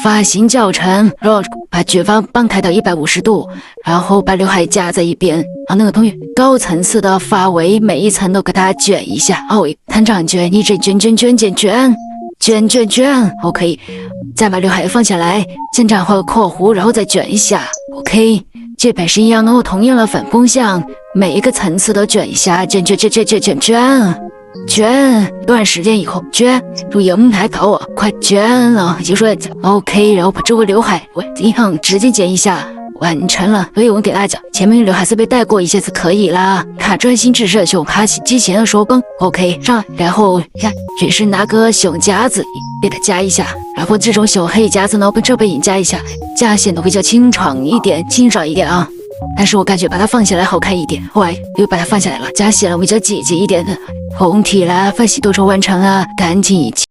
发型教程，然后把卷发棒抬到150度，然后把刘海夹在一边。那个同学，高层次的发尾每一层都给它卷一下。团长卷，一直卷。OK， 再把刘海放下来，先这样画个括弧，然后再卷一下。OK， 这边是一样的，同样的反方向，每一个层次都卷一下，卷。段时间以后卷，注意抬头，快卷了，就说 OK， 然后把这个刘海一样直接剪一下，完成了。所以我给大家讲，前面刘海是被带过一些就可以啦。看专心致志的胸，爬起之前的手绷 OK 上，然后看只是拿个胸夹子给它夹一下，然后这种小黑夹子呢，这边也夹一下，夹显得比较清爽一点啊。但是我感觉把它放下来好看一点，后来又把它放下来了，夹显得比较姐姐一点的。红体啦，发型都说完成啊，赶紧一起。